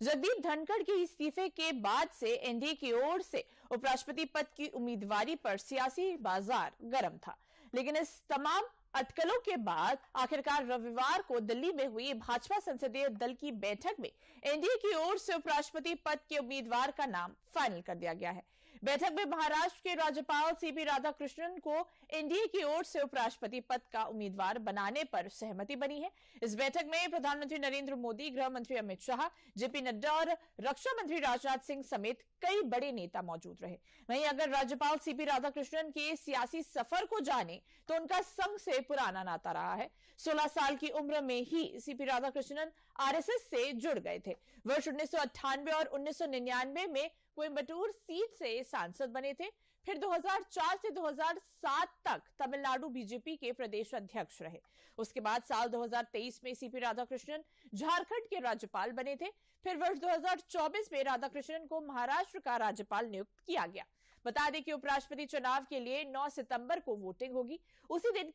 जगदीप धनखड़ के इस्तीफे के बाद से एनडीए की ओर से उपराष्ट्रपति पद की उम्मीदवारी पर सियासी बाजार गर्म था, लेकिन इस तमाम अटकलों के बाद आखिरकार रविवार को दिल्ली में हुई भाजपा संसदीय दल की बैठक में एनडीए की ओर से उपराष्ट्रपति पद के उम्मीदवार का नाम फाइनल कर दिया गया है। बैठक में महाराष्ट्र के राज्यपाल सीपी राधाकृष्णन को एनडीए की ओर से उपराष्ट्रपति पद का उम्मीदवार बनाने पर सहमति बनी है। इस बैठक में प्रधानमंत्री नरेंद्र मोदी, गृह मंत्री अमित शाह, जेपी नड्डा और रक्षा मंत्री राजनाथ सिंह समेत कई बड़े नेता मौजूद रहे। वहीं अगर राज्यपाल सीपी राधाकृष्णन के सियासी सफर को जाने तो उनका संघ से पुराना नाता रहा है। 16 साल की उम्र में ही सीपी राधाकृष्णन आरएसएस से जुड़ गए थे। वर्ष 1998 और 1999 में कोयंबटूर सीट से सांसद बने थे। फिर 2004 से 2007 तक तमिलनाडु बीजेपी के प्रदेश अध्यक्ष रहे। उसके बाद साल 2023 में सीपी राधाकृष्णन झारखंड के राज्यपाल बने थे। फिर वर्ष 2024 में राधाकृष्णन को महाराष्ट्र का राज्यपाल नियुक्त किया गया। बता दें कि उपराष्ट्रपति चुनाव के लिए 9 सितंबर को वोटिंग होगी। उसी दिन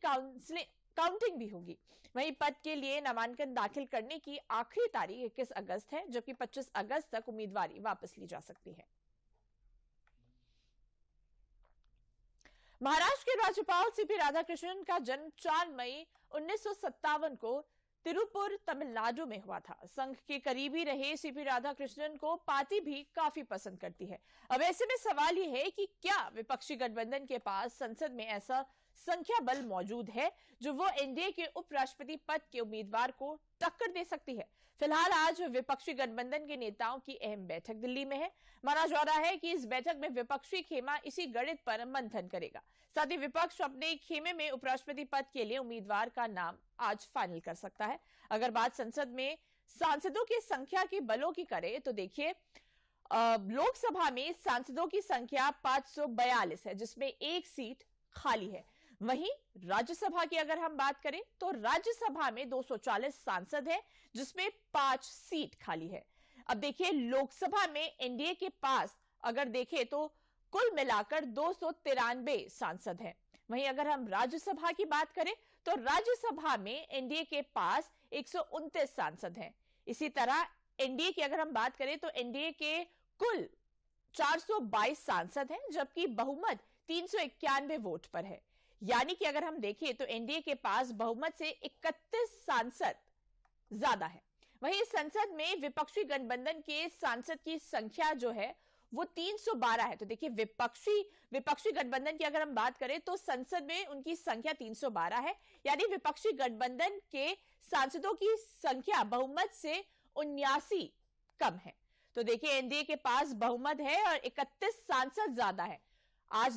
काउंटिंग भी होगी। वहीं पद के लिए नामांकन दाखिल करने की आखिरी तारीख 21 अगस्त है, जबकि 25 अगस्त तक उम्मीदवारी वापस ली जा सकती है। महाराष्ट्र के राज्यपाल सीपी राधाकृष्णन का जन्म 4 मई 1957 को तिरुपुर, तमिलनाडु में हुआ था। संघ के करीबी रहे सीपी राधाकृष्णन को पार्टी भी काफी पसंद करती है। अब ऐसे में सवाल यह है कि क्या विपक्षी गठबंधन के पास संसद में ऐसा संख्या बल मौजूद है जो वो एनडीए के उपराष्ट्रपति पद के उम्मीदवार को टक्कर दे सकती है। फिलहाल आज विपक्षी गठबंधन के नेताओं की अहम बैठक दिल्ली में है। माना जा रहा है कि इस बैठक में विपक्षी खेमा इसी गणित पर मंथन करेगा। साथ ही विपक्ष अपने खेमे में उपराष्ट्रपति पद के लिए उम्मीदवार का नाम आज फाइनल कर सकता है। अगर बात संसद में सांसदों की संख्या की बलों की करें तो देखिए, लोकसभा में सांसदों की संख्या 542 है, जिसमें एक सीट खाली है। वहीं राज्यसभा की अगर हम बात करें तो राज्यसभा में 240 सांसद हैं, जिसमें 5 सीट खाली है। अब देखिए, लोकसभा में एनडीए के पास अगर देखें तो कुल मिलाकर 293 सांसद हैं। वहीं अगर हम राज्यसभा की बात करें तो राज्यसभा में एनडीए के पास 129 सांसद हैं। इसी तरह एनडीए की अगर हम बात करें तो एनडीए के कुल 422 सांसद हैं, जबकि बहुमत 391 वोट पर है। यानी कि अगर हम देखें तो एनडीए के पास बहुमत से 31 सांसद ज्यादा है। वहीं संसद में विपक्षी गठबंधन के सांसद की संख्या जो है वो 312 है। तो देखिए, विपक्षी गठबंधन की अगर हम बात करें तो संसद में उनकी संख्या 312 है, यानी विपक्षी गठबंधन के सांसदों की संख्या बहुमत से 79 कम है। तो देखिए, एनडीए के पास बहुमत है और 31 सांसद ज्यादा है। आज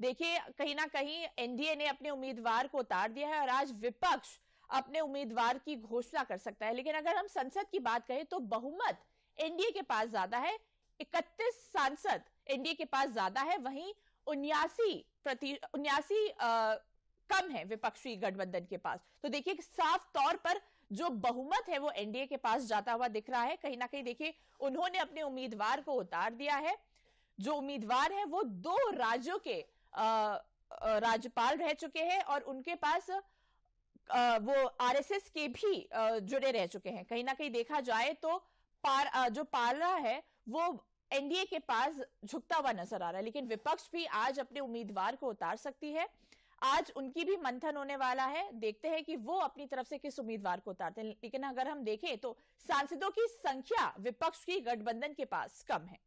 देखिए कहीं ना कहीं एनडीए ने अपने उम्मीदवार को उतार दिया है और आज विपक्ष अपने उम्मीदवार की घोषणा कर सकता है। लेकिन अगर हम संसद की बात करें तो बहुमत एनडीए के पास ज्यादा है, 31 सांसद एनडीए के पास ज्यादा है, वहीं 79 कम है विपक्षी गठबंधन के पास। तो देखिए, साफ तौर पर जो बहुमत है वो एनडीए के पास जाता हुआ दिख रहा है। कहीं ना कहीं देखिए, उन्होंने अपने उम्मीदवार को उतार दिया है। जो उम्मीदवार है वो 2 राज्यों के राज्यपाल रह चुके हैं और उनके पास वो आरएसएस के भी जुड़े रह चुके हैं। कहीं ना कहीं देखा जाए तो जो पाला है वो एनडीए के पास झुकता हुआ नजर आ रहा है, लेकिन विपक्ष भी आज अपने उम्मीदवार को उतार सकती है। आज उनकी भी मंथन होने वाला है। देखते हैं कि वो अपनी तरफ से किस उम्मीदवार को उतारते हैं। लेकिन अगर हम देखें तो सांसदों की संख्या विपक्ष की गठबंधन के पास कम है।